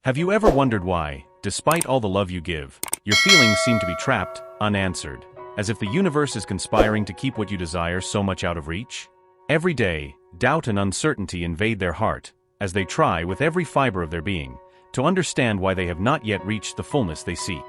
Have you ever wondered why, despite all the love you give, your feelings seem to be trapped, unanswered, as if the universe is conspiring to keep what you desire so much out of reach? Every day, doubt and uncertainty invade their heart, as they try with every fiber of their being to understand why they have not yet reached the fullness they seek.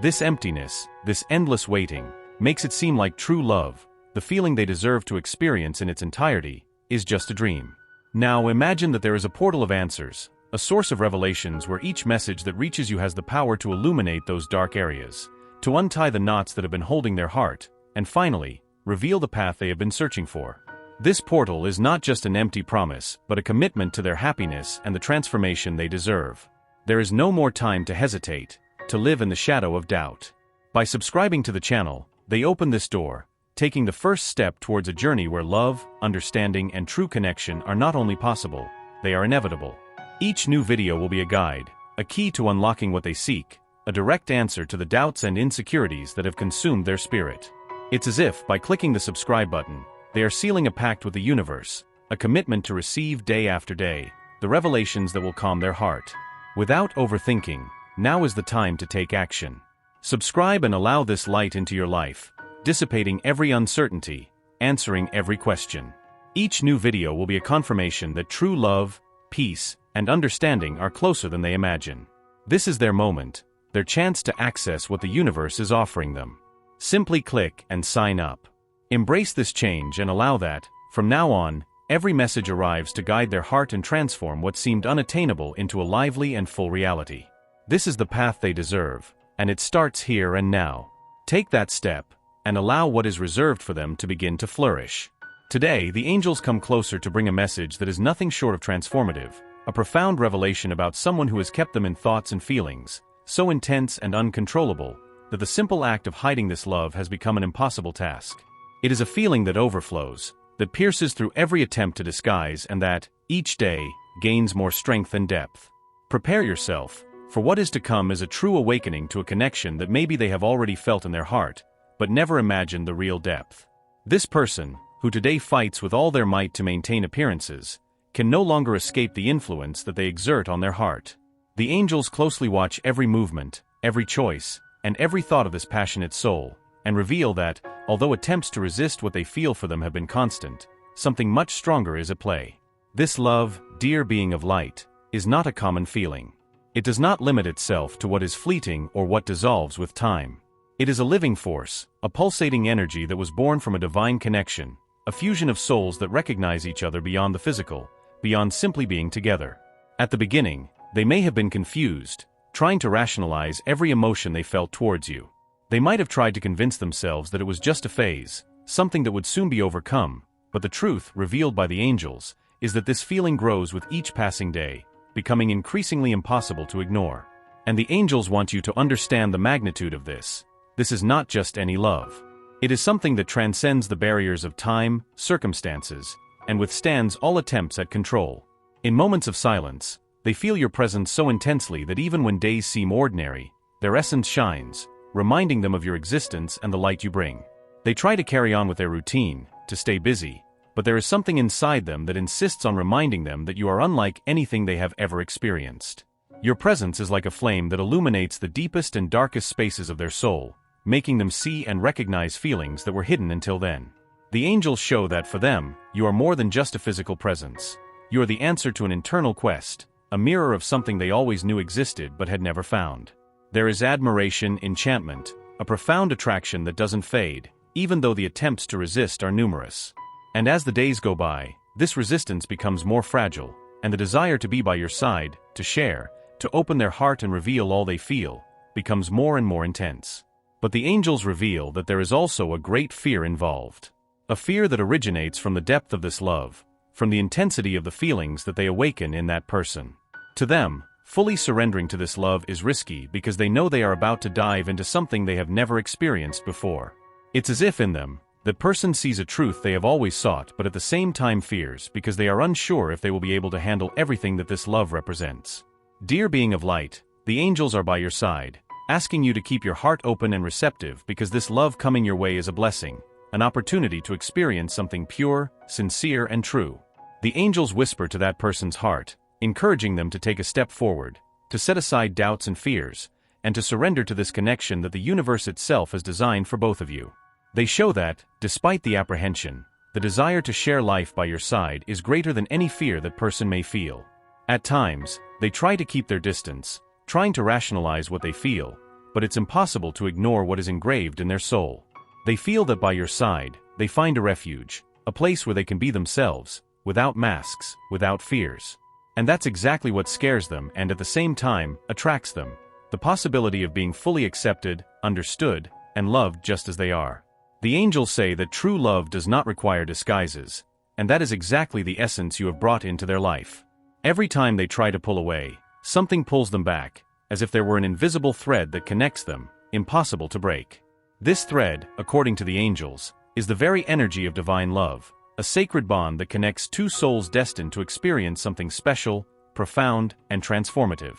This emptiness, this endless waiting, makes it seem like true love, the feeling they deserve to experience in its entirety, is just a dream. Now imagine that there is a portal of answers, a source of revelations where each message that reaches you has the power to illuminate those dark areas, to untie the knots that have been holding their heart, and finally, reveal the path they have been searching for. This portal is not just an empty promise, but a commitment to their happiness and the transformation they deserve. There is no more time to hesitate, to live in the shadow of doubt. By subscribing to the channel, they open this door, taking the first step towards a journey where love, understanding, and true connection are not only possible, they are inevitable. Each new video will be a guide, a key to unlocking what they seek, a direct answer to the doubts and insecurities that have consumed their spirit. It's as if, by clicking the subscribe button, they are sealing a pact with the universe, a commitment to receive day after day, the revelations that will calm their heart. Without overthinking, now is the time to take action. Subscribe and allow this light into your life, dissipating every uncertainty, answering every question. Each new video will be a confirmation that true love, peace, and understanding are closer than they imagine. This is their moment, their chance to access what the universe is offering them. Simply click and sign up. Embrace this change and allow that, from now on, every message arrives to guide their heart and transform what seemed unattainable into a lively and full reality. This is the path they deserve, and it starts here and now. Take that step, and allow what is reserved for them to begin to flourish. Today, the angels come closer to bring a message that is nothing short of transformative, a profound revelation about someone who has kept them in thoughts and feelings, so intense and uncontrollable, that the simple act of hiding this love has become an impossible task. It is a feeling that overflows, that pierces through every attempt to disguise and that, each day, gains more strength and depth. Prepare yourself, for what is to come is a true awakening to a connection that maybe they have already felt in their heart, but never imagined the real depth. This person, who today fights with all their might to maintain appearances, can no longer escape the influence that they exert on their heart. The angels closely watch every movement, every choice, and every thought of this passionate soul, and reveal that, although attempts to resist what they feel for them have been constant, something much stronger is at play. This love, dear being of light, is not a common feeling. It does not limit itself to what is fleeting or what dissolves with time. It is a living force, a pulsating energy that was born from a divine connection, a fusion of souls that recognize each other beyond the physical, beyond simply being together. At the beginning, they may have been confused, trying to rationalize every emotion they felt towards you. They might have tried to convince themselves that it was just a phase, something that would soon be overcome, but the truth, revealed by the angels, is that this feeling grows with each passing day, becoming increasingly impossible to ignore. And the angels want you to understand the magnitude of this. This is not just any love. It is something that transcends the barriers of time, circumstances, and withstands all attempts at control. In moments of silence, they feel your presence so intensely that even when days seem ordinary, their essence shines, reminding them of your existence and the light you bring. They try to carry on with their routine, to stay busy, but there is something inside them that insists on reminding them that you are unlike anything they have ever experienced. Your presence is like a flame that illuminates the deepest and darkest spaces of their soul, making them see and recognize feelings that were hidden until then. The angels show that for them, you are more than just a physical presence. You are the answer to an internal quest, a mirror of something they always knew existed but had never found. There is admiration, enchantment, a profound attraction that doesn't fade, even though the attempts to resist are numerous. And as the days go by, this resistance becomes more fragile, and the desire to be by your side, to share, to open their heart and reveal all they feel, becomes more and more intense. But the angels reveal that there is also a great fear involved. A fear that originates from the depth of this love, from the intensity of the feelings that they awaken in that person. To them, fully surrendering to this love is risky because they know they are about to dive into something they have never experienced before. It's as if in them, the person sees a truth they have always sought but at the same time fears because they are unsure if they will be able to handle everything that this love represents. Dear being of light, the angels are by your side, asking you to keep your heart open and receptive because this love coming your way is a blessing, an opportunity to experience something pure, sincere, and true. The angels whisper to that person's heart, encouraging them to take a step forward, to set aside doubts and fears, and to surrender to this connection that the universe itself has designed for both of you. They show that, despite the apprehension, the desire to share life by your side is greater than any fear that person may feel. At times, they try to keep their distance, trying to rationalize what they feel, but it's impossible to ignore what is engraved in their soul. They feel that by your side, they find a refuge, a place where they can be themselves, without masks, without fears. And that's exactly what scares them and at the same time, attracts them. The possibility of being fully accepted, understood, and loved just as they are. The angels say that true love does not require disguises, and that is exactly the essence you have brought into their life. Every time they try to pull away, something pulls them back, as if there were an invisible thread that connects them, impossible to break. This thread, according to the angels, is the very energy of divine love, a sacred bond that connects two souls destined to experience something special, profound, and transformative.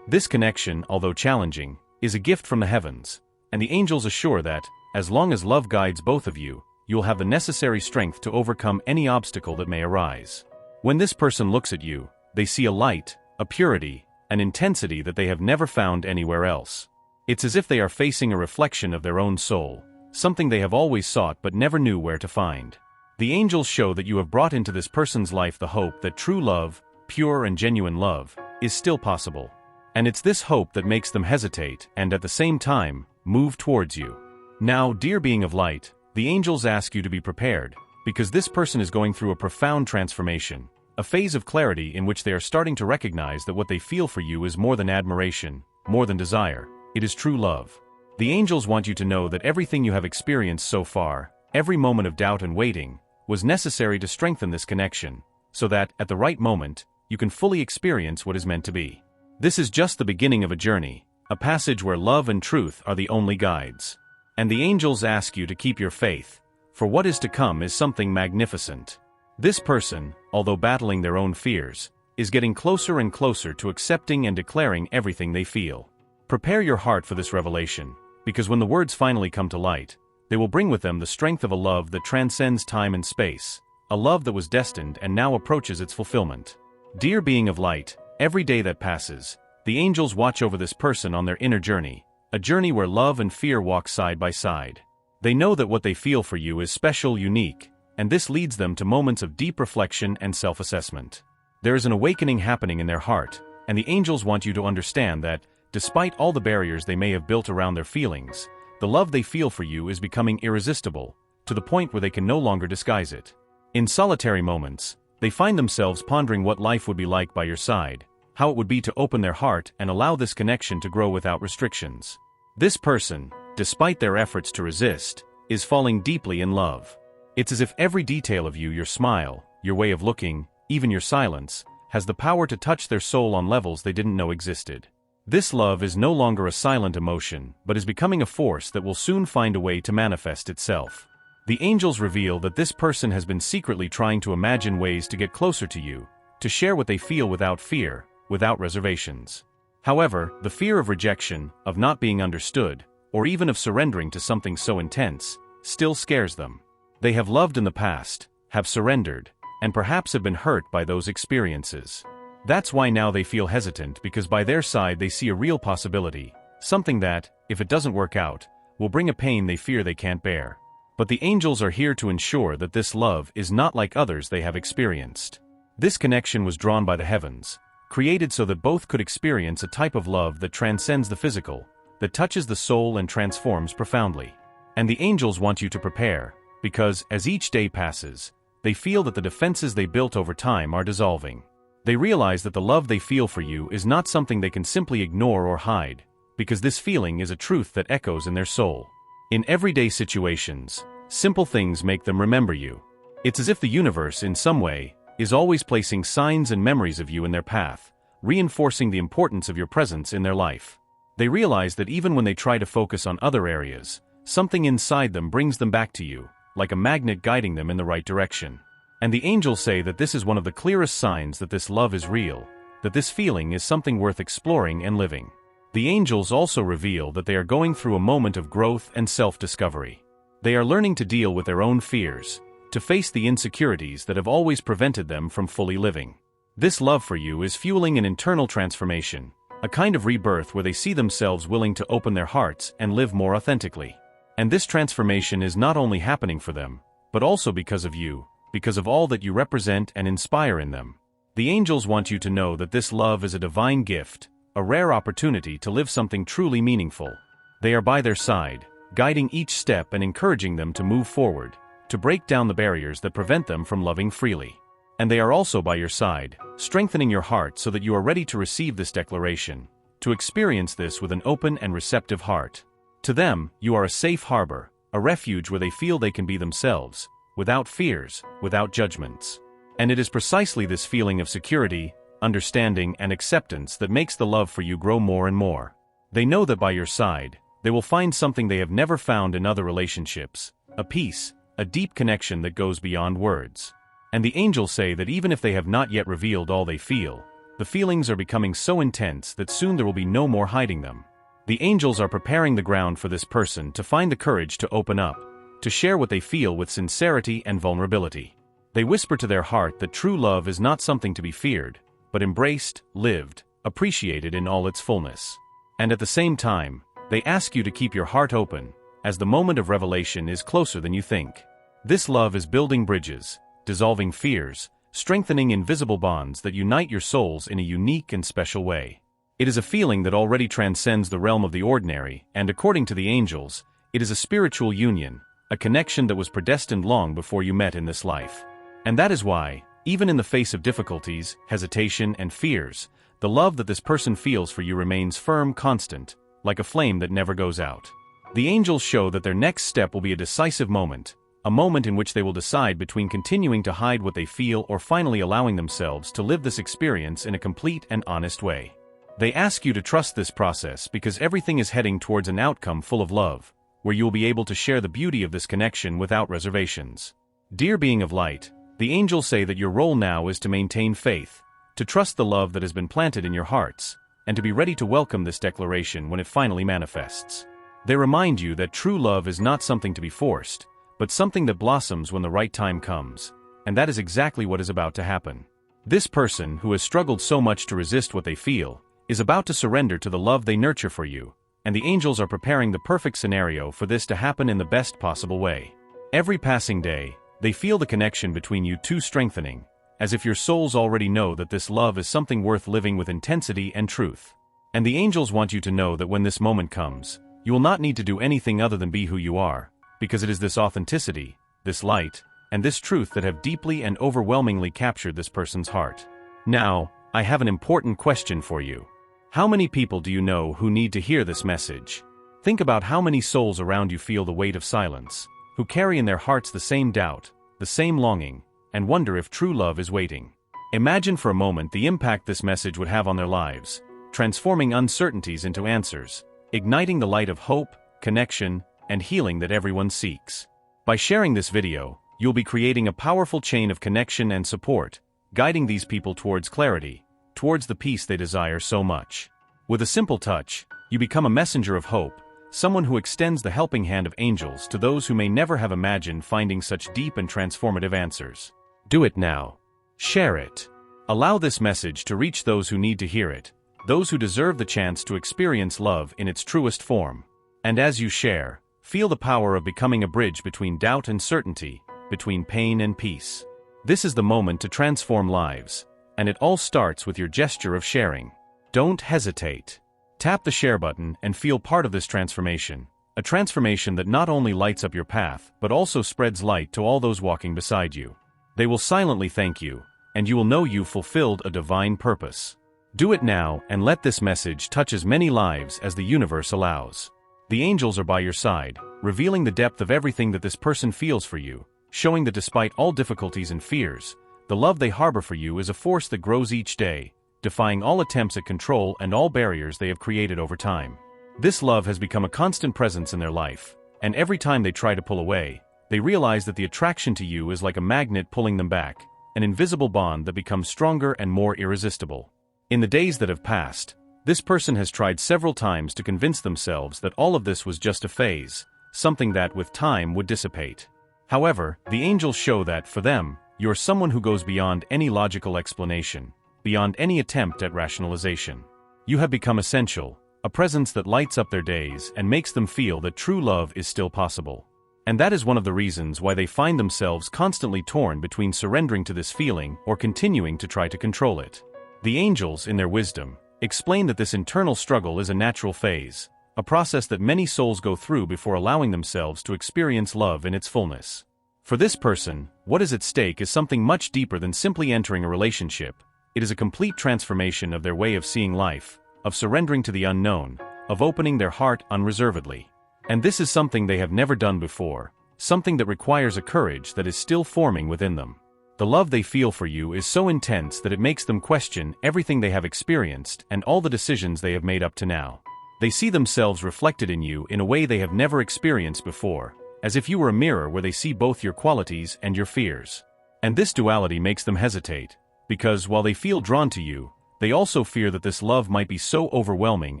This connection, although challenging, is a gift from the heavens, and the angels assure that, as long as love guides both of you, you'll have the necessary strength to overcome any obstacle that may arise. When this person looks at you, they see a light, a purity, an intensity that they have never found anywhere else. It's as if they are facing a reflection of their own soul, something they have always sought but never knew where to find. The angels show that you have brought into this person's life the hope that true love, pure and genuine love, is still possible. And it's this hope that makes them hesitate and at the same time, move towards you. Now, dear being of light, the angels ask you to be prepared, because this person is going through a profound transformation, a phase of clarity in which they are starting to recognize that what they feel for you is more than admiration, more than desire, it is true love. The angels want you to know that everything you have experienced so far, every moment of doubt and waiting, was necessary to strengthen this connection, so that, at the right moment, you can fully experience what is meant to be. This is just the beginning of a journey, a passage where love and truth are the only guides. And the angels ask you to keep your faith, for what is to come is something magnificent. This person, although battling their own fears, is getting closer and closer to accepting and declaring everything they feel. Prepare your heart for this revelation, because when the words finally come to light, they will bring with them the strength of a love that transcends time and space, a love that was destined and now approaches its fulfillment. Dear being of light, every day that passes, the angels watch over this person on their inner journey, a journey where love and fear walk side by side. They know that what they feel for you is special, unique, and this leads them to moments of deep reflection and self-assessment. There is an awakening happening in their heart, and the angels want you to understand that, despite all the barriers they may have built around their feelings, the love they feel for you is becoming irresistible, to the point where they can no longer disguise it. In solitary moments, they find themselves pondering what life would be like by your side, how it would be to open their heart and allow this connection to grow without restrictions. This person, despite their efforts to resist, is falling deeply in love. It's as if every detail of you, your smile, your way of looking, even your silence, has the power to touch their soul on levels they didn't know existed. This love is no longer a silent emotion, but is becoming a force that will soon find a way to manifest itself. The angels reveal that this person has been secretly trying to imagine ways to get closer to you, to share what they feel without fear, without reservations. However, the fear of rejection, of not being understood, or even of surrendering to something so intense, still scares them. They have loved in the past, have surrendered, and perhaps have been hurt by those experiences. That's why now they feel hesitant, because by their side they see a real possibility, something that, if it doesn't work out, will bring a pain they fear they can't bear. But the angels are here to ensure that this love is not like others they have experienced. This connection was drawn by the heavens, created so that both could experience a type of love that transcends the physical, that touches the soul and transforms profoundly. And the angels want you to prepare, because, as each day passes, they feel that the defenses they built over time are dissolving. They realize that the love they feel for you is not something they can simply ignore or hide, because this feeling is a truth that echoes in their soul. In everyday situations, simple things make them remember you. It's as if the universe, in some way, is always placing signs and memories of you in their path, reinforcing the importance of your presence in their life. They realize that even when they try to focus on other areas, something inside them brings them back to you, like a magnet guiding them in the right direction. And the angels say that this is one of the clearest signs that this love is real, that this feeling is something worth exploring and living. The angels also reveal that they are going through a moment of growth and self-discovery. They are learning to deal with their own fears, to face the insecurities that have always prevented them from fully living. This love for you is fueling an internal transformation, a kind of rebirth where they see themselves willing to open their hearts and live more authentically. And this transformation is not only happening for them, but also because of you, because of all that you represent and inspire in them. The angels want you to know that this love is a divine gift, a rare opportunity to live something truly meaningful. They are by their side, guiding each step and encouraging them to move forward, to break down the barriers that prevent them from loving freely. And they are also by your side, strengthening your heart so that you are ready to receive this declaration, to experience this with an open and receptive heart. To them, you are a safe harbor, a refuge where they feel they can be themselves, without fears, without judgments. And it is precisely this feeling of security, understanding, and acceptance that makes the love for you grow more and more. They know that by your side, they will find something they have never found in other relationships, a peace, a deep connection that goes beyond words. And the angels say that even if they have not yet revealed all they feel, the feelings are becoming so intense that soon there will be no more hiding them. The angels are preparing the ground for this person to find the courage to open up, to share what they feel with sincerity and vulnerability. They whisper to their heart that true love is not something to be feared, but embraced, lived, appreciated in all its fullness. And at the same time, they ask you to keep your heart open, as the moment of revelation is closer than you think. This love is building bridges, dissolving fears, strengthening invisible bonds that unite your souls in a unique and special way. It is a feeling that already transcends the realm of the ordinary, and according to the angels, it is a spiritual union, a connection that was predestined long before you met in this life. And that is why, even in the face of difficulties, hesitation, and fears, the love that this person feels for you remains firm, constant, like a flame that never goes out. The angels show that their next step will be a decisive moment, a moment in which they will decide between continuing to hide what they feel or finally allowing themselves to live this experience in a complete and honest way. They ask you to trust this process because everything is heading towards an outcome full of love, where you will be able to share the beauty of this connection without reservations. Dear being of light, the angels say that your role now is to maintain faith, to trust the love that has been planted in your hearts, and to be ready to welcome this declaration when it finally manifests. They remind you that true love is not something to be forced, but something that blossoms when the right time comes, and that is exactly what is about to happen. This person, who has struggled so much to resist what they feel, is about to surrender to the love they nurture for you, and the angels are preparing the perfect scenario for this to happen in the best possible way. Every passing day, they feel the connection between you two strengthening, as if your souls already know that this love is something worth living with intensity and truth. And the angels want you to know that when this moment comes, you will not need to do anything other than be who you are, because it is this authenticity, this light, and this truth that have deeply and overwhelmingly captured this person's heart. Now, I have an important question for you. How many people do you know who need to hear this message? Think about how many souls around you feel the weight of silence, who carry in their hearts the same doubt, the same longing, and wonder if true love is waiting. Imagine for a moment the impact this message would have on their lives, transforming uncertainties into answers, igniting the light of hope, connection, and healing that everyone seeks. By sharing this video, you'll be creating a powerful chain of connection and support, guiding these people towards clarity, towards the peace they desire so much. With a simple touch, you become a messenger of hope, someone who extends the helping hand of angels to those who may never have imagined finding such deep and transformative answers. Do it now. Share it. Allow this message to reach those who need to hear it, those who deserve the chance to experience love in its truest form. And as you share, feel the power of becoming a bridge between doubt and certainty, between pain and peace. This is the moment to transform lives, and it all starts with your gesture of sharing. Don't hesitate. Tap the share button and feel part of this transformation, a transformation that not only lights up your path but also spreads light to all those walking beside you. They will silently thank you, and you will know you fulfilled a divine purpose. Do it now and let this message touch as many lives as the universe allows. The angels are by your side, revealing the depth of everything that this person feels for you, showing that despite all difficulties and fears, the love they harbor for you is a force that grows each day, defying all attempts at control and all barriers they have created over time. This love has become a constant presence in their life, and every time they try to pull away, they realize that the attraction to you is like a magnet pulling them back, an invisible bond that becomes stronger and more irresistible. In the days that have passed, this person has tried several times to convince themselves that all of this was just a phase, something that with time would dissipate. However, the angels show that, for them, you're someone who goes beyond any logical explanation, beyond any attempt at rationalization. You have become essential, a presence that lights up their days and makes them feel that true love is still possible. And that is one of the reasons why they find themselves constantly torn between surrendering to this feeling or continuing to try to control it. The angels, in their wisdom, explain that this internal struggle is a natural phase, a process that many souls go through before allowing themselves to experience love in its fullness. For this person, what is at stake is something much deeper than simply entering a relationship. It is a complete transformation of their way of seeing life, of surrendering to the unknown, of opening their heart unreservedly. And this is something they have never done before, something that requires a courage that is still forming within them. The love they feel for you is so intense that it makes them question everything they have experienced and all the decisions they have made up to now. They see themselves reflected in you in a way they have never experienced before, as if you were a mirror where they see both your qualities and your fears. And this duality makes them hesitate, because while they feel drawn to you, they also fear that this love might be so overwhelming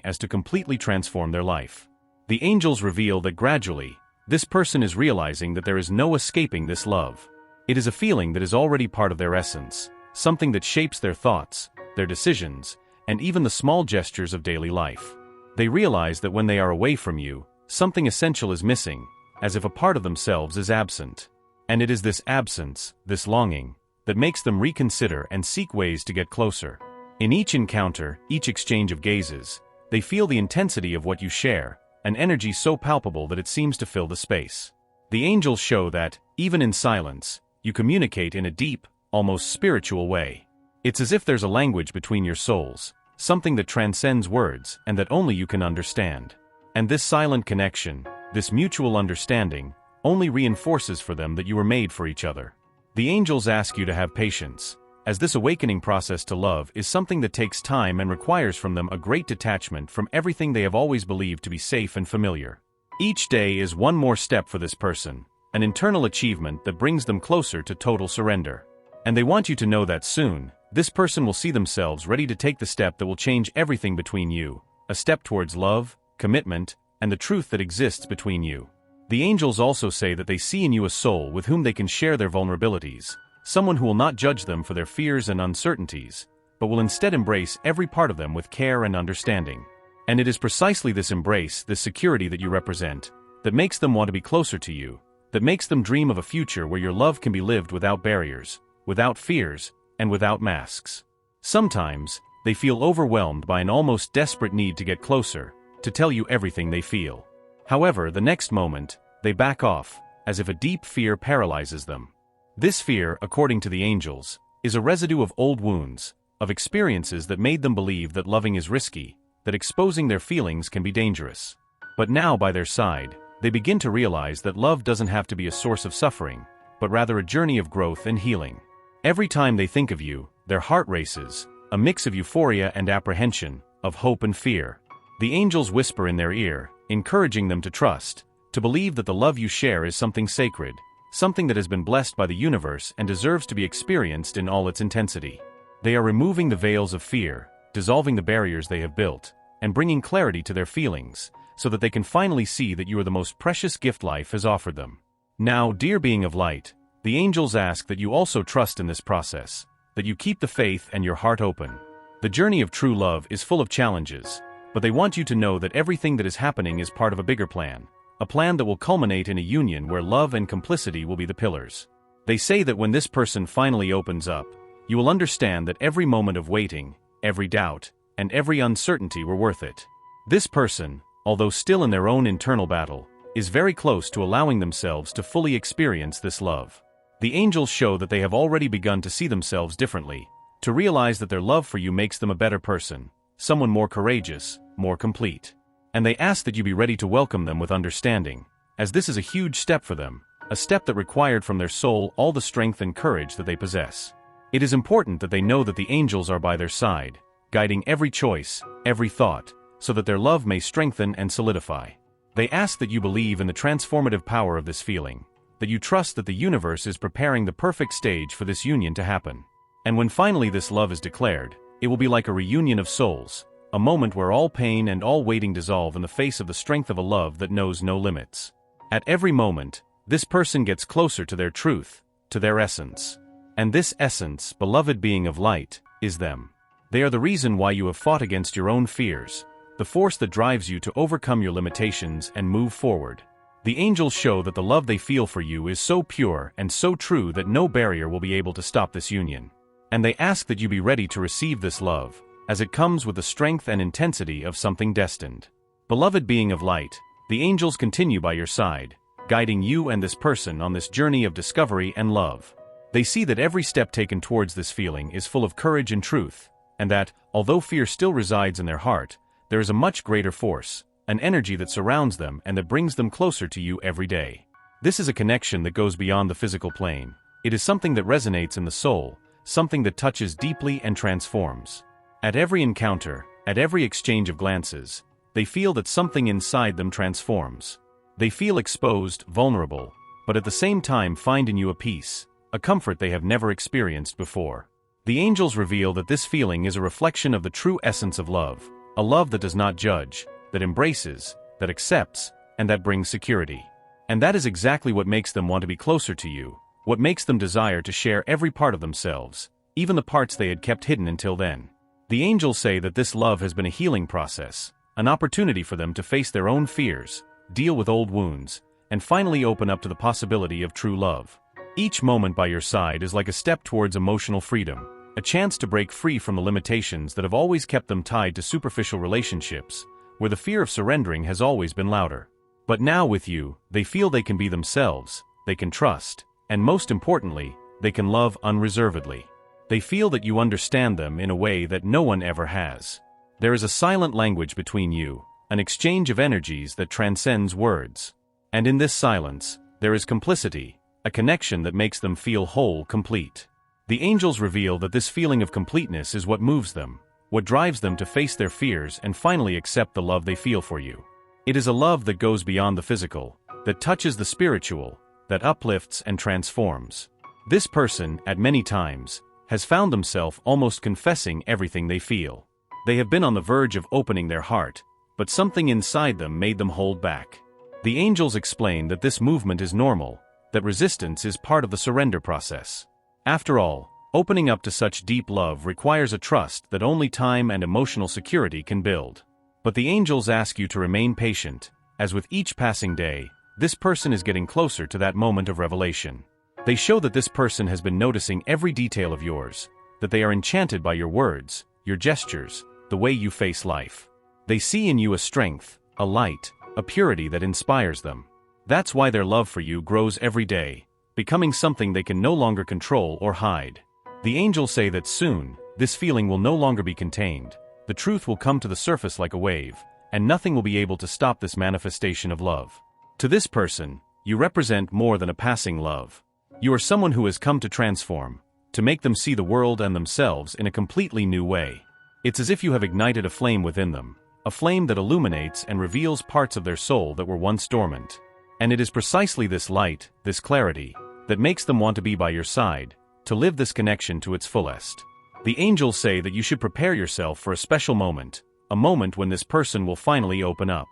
as to completely transform their life. The angels reveal that gradually, this person is realizing that there is no escaping this love. It is a feeling that is already part of their essence, something that shapes their thoughts, their decisions, and even the small gestures of daily life. They realize that when they are away from you, something essential is missing, as if a part of themselves is absent. And it is this absence, this longing, that makes them reconsider and seek ways to get closer. In each encounter, each exchange of gazes, they feel the intensity of what you share, an energy so palpable that it seems to fill the space. The angels show that, even in silence, you communicate in a deep, almost spiritual way. It's as if there's a language between your souls, something that transcends words and that only you can understand. And this silent connection, this mutual understanding, only reinforces for them that you were made for each other. The angels ask you to have patience, as this awakening process to love is something that takes time and requires from them a great detachment from everything they have always believed to be safe and familiar. Each day is one more step for this person, an internal achievement that brings them closer to total surrender. And they want you to know that soon, this person will see themselves ready to take the step that will change everything between you, a step towards love, commitment, and the truth that exists between you. The angels also say that they see in you a soul with whom they can share their vulnerabilities, someone who will not judge them for their fears and uncertainties, but will instead embrace every part of them with care and understanding. And it is precisely this embrace, this security that you represent, that makes them want to be closer to you, that makes them dream of a future where your love can be lived without barriers, without fears, and without masks. Sometimes, they feel overwhelmed by an almost desperate need to get closer, to tell you everything they feel. However, the next moment, they back off, as if a deep fear paralyzes them. This fear, according to the angels, is a residue of old wounds, of experiences that made them believe that loving is risky, that exposing their feelings can be dangerous. But now by their side, they begin to realize that love doesn't have to be a source of suffering, but rather a journey of growth and healing. Every time they think of you, their heart races, a mix of euphoria and apprehension, of hope and fear. The angels whisper in their ear, encouraging them to trust, to believe that the love you share is something sacred, something that has been blessed by the universe and deserves to be experienced in all its intensity. They are removing the veils of fear, dissolving the barriers they have built, and bringing clarity to their feelings, so that they can finally see that you are the most precious gift life has offered them. Now, dear being of light, the angels ask that you also trust in this process, that you keep the faith and your heart open. The journey of true love is full of challenges, but they want you to know that everything that is happening is part of a bigger plan, a plan that will culminate in a union where love and complicity will be the pillars. They say that when this person finally opens up, you will understand that every moment of waiting, every doubt, and every uncertainty were worth it. This person, although still in their own internal battle, is very close to allowing themselves to fully experience this love. The angels show that they have already begun to see themselves differently, to realize that their love for you makes them a better person, someone more courageous, more complete. And they ask that you be ready to welcome them with understanding, as this is a huge step for them, a step that required from their soul all the strength and courage that they possess. It is important that they know that the angels are by their side, guiding every choice, every thought, so that their love may strengthen and solidify. They ask that you believe in the transformative power of this feeling, that you trust that the universe is preparing the perfect stage for this union to happen. And when finally this love is declared, it will be like a reunion of souls, a moment where all pain and all waiting dissolve in the face of the strength of a love that knows no limits. At every moment, this person gets closer to their truth, to their essence. And this essence, beloved being of light, is them. They are the reason why you have fought against your own fears, the force that drives you to overcome your limitations and move forward. The angels show that the love they feel for you is so pure and so true that no barrier will be able to stop this union. And they ask that you be ready to receive this love, as it comes with the strength and intensity of something destined. Beloved being of light, the angels continue by your side, guiding you and this person on this journey of discovery and love. They see that every step taken towards this feeling is full of courage and truth, and that, although fear still resides in their heart, there is a much greater force, an energy that surrounds them and that brings them closer to you every day. This is a connection that goes beyond the physical plane. It is something that resonates in the soul, something that touches deeply and transforms. At every encounter, at every exchange of glances, they feel that something inside them transforms. They feel exposed, vulnerable, but at the same time find in you a peace, a comfort they have never experienced before. The angels reveal that this feeling is a reflection of the true essence of love, a love that does not judge, that embraces, that accepts, and that brings security. And that is exactly what makes them want to be closer to you, what makes them desire to share every part of themselves, even the parts they had kept hidden until then. The angels say that this love has been a healing process, an opportunity for them to face their own fears, deal with old wounds, and finally open up to the possibility of true love. Each moment by your side is like a step towards emotional freedom, a chance to break free from the limitations that have always kept them tied to superficial relationships, where the fear of surrendering has always been louder. But now with you, they feel they can be themselves, they can trust, and most importantly, they can love unreservedly. They feel that you understand them in a way that no one ever has. There is a silent language between you, an exchange of energies that transcends words. And in this silence, there is complicity, a connection that makes them feel whole, complete. The angels reveal that this feeling of completeness is what moves them, what drives them to face their fears and finally accept the love they feel for you. It is a love that goes beyond the physical, that touches the spiritual, that uplifts and transforms. This person, at many times, has found themselves almost confessing everything they feel. They have been on the verge of opening their heart, but something inside them made them hold back. The angels explain that this movement is normal, that resistance is part of the surrender process. After all, opening up to such deep love requires a trust that only time and emotional security can build. But the angels ask you to remain patient, as with each passing day, this person is getting closer to that moment of revelation. They show that this person has been noticing every detail of yours, that they are enchanted by your words, your gestures, the way you face life. They see in you a strength, a light, a purity that inspires them. That's why their love for you grows every day, becoming something they can no longer control or hide. The angels say that soon, this feeling will no longer be contained, the truth will come to the surface like a wave, and nothing will be able to stop this manifestation of love. To this person, you represent more than a passing love. You are someone who has come to transform, to make them see the world and themselves in a completely new way. It's as if you have ignited a flame within them, a flame that illuminates and reveals parts of their soul that were once dormant. And it is precisely this light, this clarity, that makes them want to be by your side, to live this connection to its fullest. The angels say that you should prepare yourself for a special moment, a moment when this person will finally open up.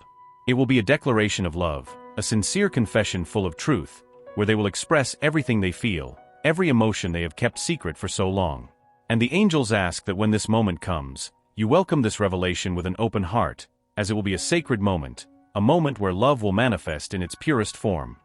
It will be a declaration of love, a sincere confession full of truth, where they will express everything they feel, every emotion they have kept secret for so long. And the angels ask that when this moment comes, you welcome this revelation with an open heart, as it will be a sacred moment, a moment where love will manifest in its purest form.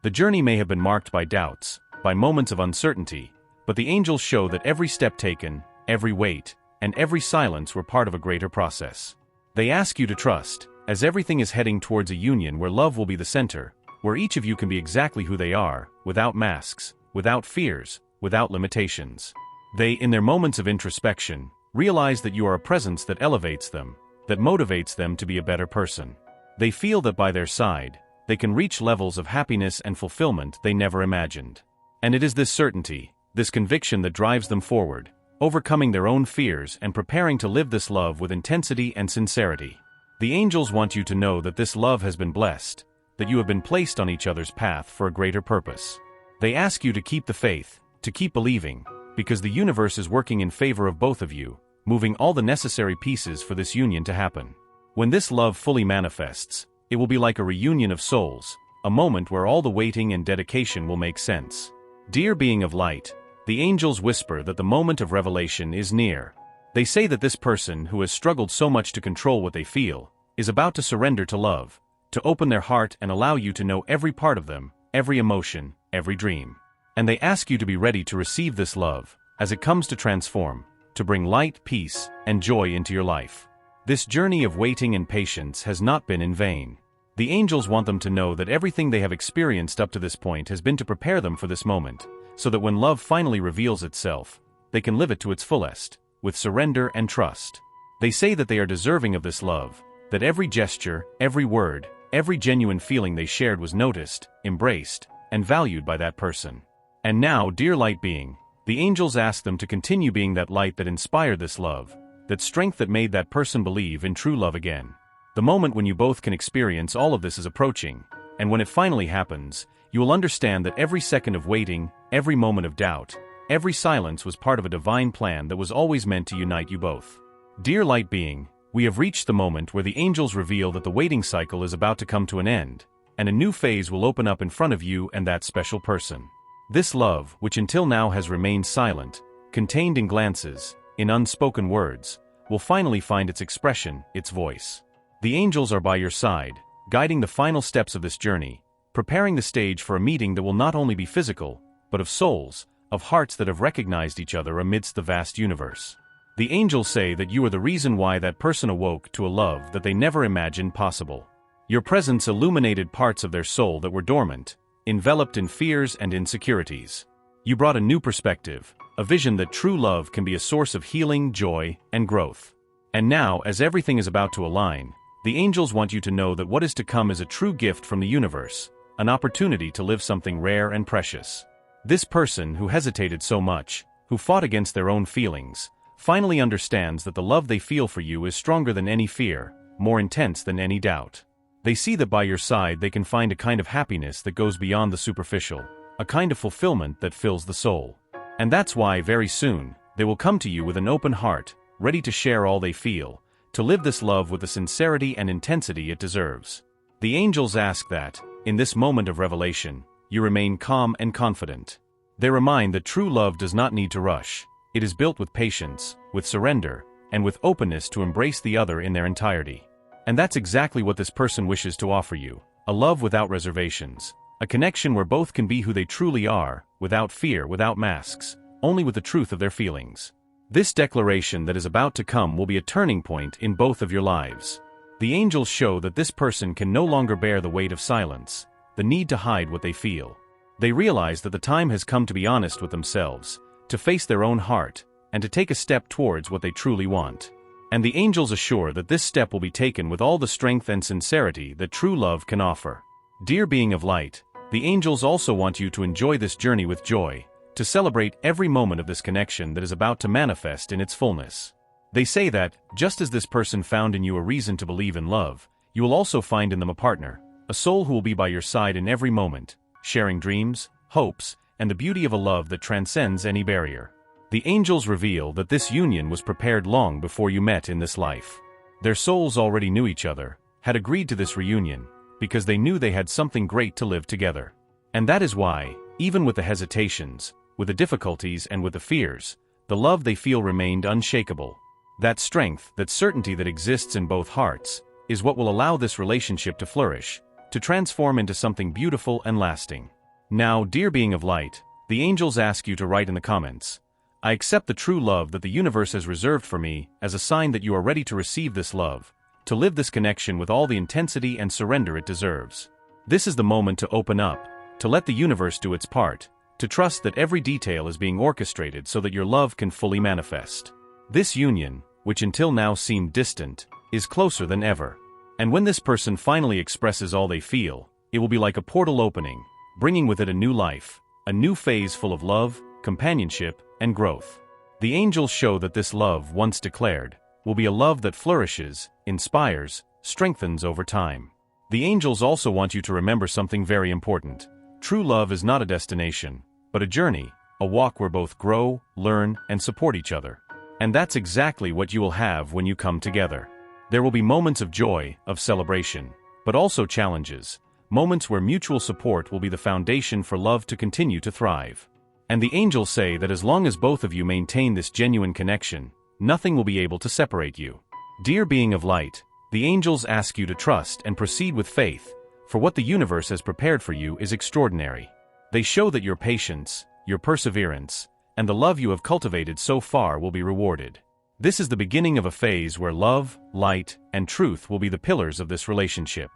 The journey may have been marked by doubts, by moments of uncertainty, but the angels show that every step taken, every wait, and every silence were part of a greater process. They ask you to trust, as everything is heading towards a union where love will be the center, where each of you can be exactly who they are, without masks, without fears, without limitations. They, in their moments of introspection, realize that you are a presence that elevates them, that motivates them to be a better person. They feel that by their side, they can reach levels of happiness and fulfillment they never imagined. And it is this certainty, this conviction that drives them forward, overcoming their own fears and preparing to live this love with intensity and sincerity. The angels want you to know that this love has been blessed, that you have been placed on each other's path for a greater purpose. They ask you to keep the faith, to keep believing, because the universe is working in favor of both of you, moving all the necessary pieces for this union to happen. When this love fully manifests, it will be like a reunion of souls, a moment where all the waiting and dedication will make sense. Dear being of light, the angels whisper that the moment of revelation is near. They say that this person who has struggled so much to control what they feel is about to surrender to love, to open their heart and allow you to know every part of them, every emotion, every dream. And they ask you to be ready to receive this love, as it comes to transform, to bring light, peace, and joy into your life. This journey of waiting and patience has not been in vain. The angels want them to know that everything they have experienced up to this point has been to prepare them for this moment, so that when love finally reveals itself, they can live it to its fullest, with surrender and trust. They say that they are deserving of this love, that every gesture, every word, every genuine feeling they shared was noticed, embraced, and valued by that person. And now, dear light being, the angels ask them to continue being that light that inspired this love, that strength that made that person believe in true love again. The moment when you both can experience all of this is approaching, and when it finally happens, you will understand that every second of waiting, every moment of doubt, every silence was part of a divine plan that was always meant to unite you both. Dear light being, we have reached the moment where the angels reveal that the waiting cycle is about to come to an end, and a new phase will open up in front of you and that special person. This love, which until now has remained silent, contained in glances, in unspoken words, will finally find its expression, its voice. The angels are by your side, guiding the final steps of this journey, preparing the stage for a meeting that will not only be physical, but of souls, of hearts that have recognized each other amidst the vast universe. The angels say that you are the reason why that person awoke to a love that they never imagined possible. Your presence illuminated parts of their soul that were dormant, enveloped in fears and insecurities. You brought a new perspective, a vision that true love can be a source of healing, joy, and growth. And now, as everything is about to align, the angels want you to know that what is to come is a true gift from the universe, an opportunity to live something rare and precious. This person who hesitated so much, who fought against their own feelings, finally understands that the love they feel for you is stronger than any fear, more intense than any doubt. They see that by your side they can find a kind of happiness that goes beyond the superficial, a kind of fulfillment that fills the soul. And that's why, very soon, they will come to you with an open heart, ready to share all they feel, to live this love with the sincerity and intensity it deserves. The angels ask that, in this moment of revelation, you remain calm and confident. They remind that true love does not need to rush. It is built with patience, with surrender, and with openness to embrace the other in their entirety. And that's exactly what this person wishes to offer you, a love without reservations, a connection where both can be who they truly are, without fear, without masks, only with the truth of their feelings. This declaration that is about to come will be a turning point in both of your lives. The angels show that this person can no longer bear the weight of silence, the need to hide what they feel. They realize that the time has come to be honest with themselves, to face their own heart, and to take a step towards what they truly want. And the angels assure that this step will be taken with all the strength and sincerity that true love can offer. Dear being of light, the angels also want you to enjoy this journey with joy, to celebrate every moment of this connection that is about to manifest in its fullness. They say that, just as this person found in you a reason to believe in love, you will also find in them a partner, a soul who will be by your side in every moment, sharing dreams, hopes, and the beauty of a love that transcends any barrier. The angels reveal that this union was prepared long before you met in this life. Their souls already knew each other, had agreed to this reunion, because they knew they had something great to live together. And that is why, even with the hesitations, with the difficulties and with the fears, the love they feel remained unshakable. That strength, that certainty that exists in both hearts, is what will allow this relationship to flourish, to transform into something beautiful and lasting. Now, dear being of light, the angels ask you to write in the comments, I accept the true love that the universe has reserved for me as a sign that you are ready to receive this love, to live this connection with all the intensity and surrender it deserves. This is the moment to open up, to let the universe do its part, to trust that every detail is being orchestrated so that your love can fully manifest. This union, which until now seemed distant, is closer than ever. And when this person finally expresses all they feel, it will be like a portal opening, bringing with it a new life, a new phase full of love, companionship, and growth. The angels show that this love, once declared, will be a love that flourishes, inspires, strengthens over time. The angels also want you to remember something very important. True love is not a destination, but a journey, a walk where both grow, learn, and support each other. And that's exactly what you will have when you come together. There will be moments of joy, of celebration, but also challenges, moments where mutual support will be the foundation for love to continue to thrive. And the angels say that as long as both of you maintain this genuine connection, nothing will be able to separate you. Dear being of light, the angels ask you to trust and proceed with faith, for what the universe has prepared for you is extraordinary. They show that your patience, your perseverance, and the love you have cultivated so far will be rewarded. This is the beginning of a phase where love, light, and truth will be the pillars of this relationship.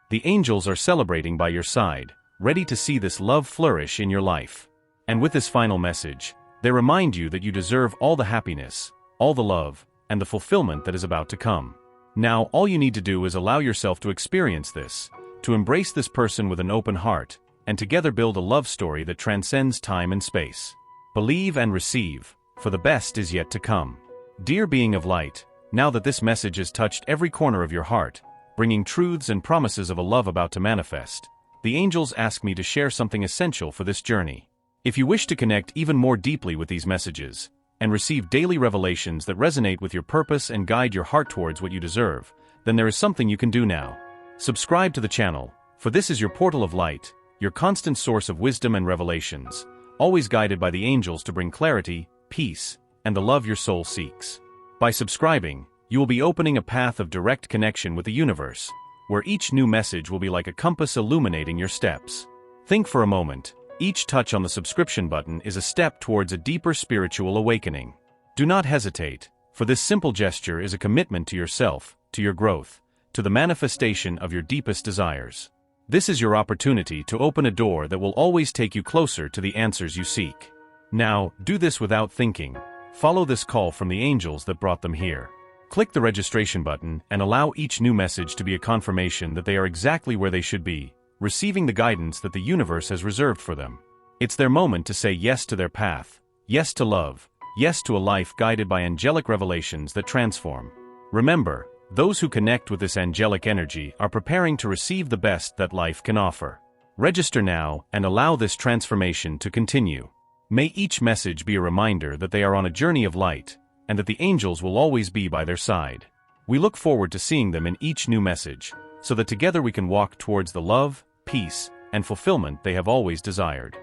The angels are celebrating by your side, ready to see this love flourish in your life. And with this final message, they remind you that you deserve all the happiness, all the love, and the fulfillment that is about to come. Now, all you need to do is allow yourself to experience this, to embrace this person with an open heart, and together build a love story that transcends time and space. Believe and receive, for the best is yet to come. Dear being of light, now that this message has touched every corner of your heart, bringing truths and promises of a love about to manifest, the angels ask me to share something essential for this journey. If you wish to connect even more deeply with these messages, and receive daily revelations that resonate with your purpose and guide your heart towards what you deserve, then there is something you can do now. Subscribe to the channel, for this is your portal of light, your constant source of wisdom and revelations, always guided by the angels to bring clarity, peace, and the love your soul seeks. By subscribing, you will be opening a path of direct connection with the universe, where each new message will be like a compass illuminating your steps. Think for a moment. Each touch on the subscription button is a step towards a deeper spiritual awakening. Do not hesitate, for this simple gesture is a commitment to yourself, to your growth, to the manifestation of your deepest desires. This is your opportunity to open a door that will always take you closer to the answers you seek. Now, do this without thinking. Follow this call from the angels that brought them here. Click the registration button and allow each new message to be a confirmation that they are exactly where they should be, receiving the guidance that the universe has reserved for them. It's their moment to say yes to their path, yes to love, yes to a life guided by angelic revelations that transform. Remember, those who connect with this angelic energy are preparing to receive the best that life can offer. Register now and allow this transformation to continue. May each message be a reminder that they are on a journey of light, and that the angels will always be by their side. We look forward to seeing them in each new message, so that together we can walk towards the love, peace, and fulfillment they have always desired.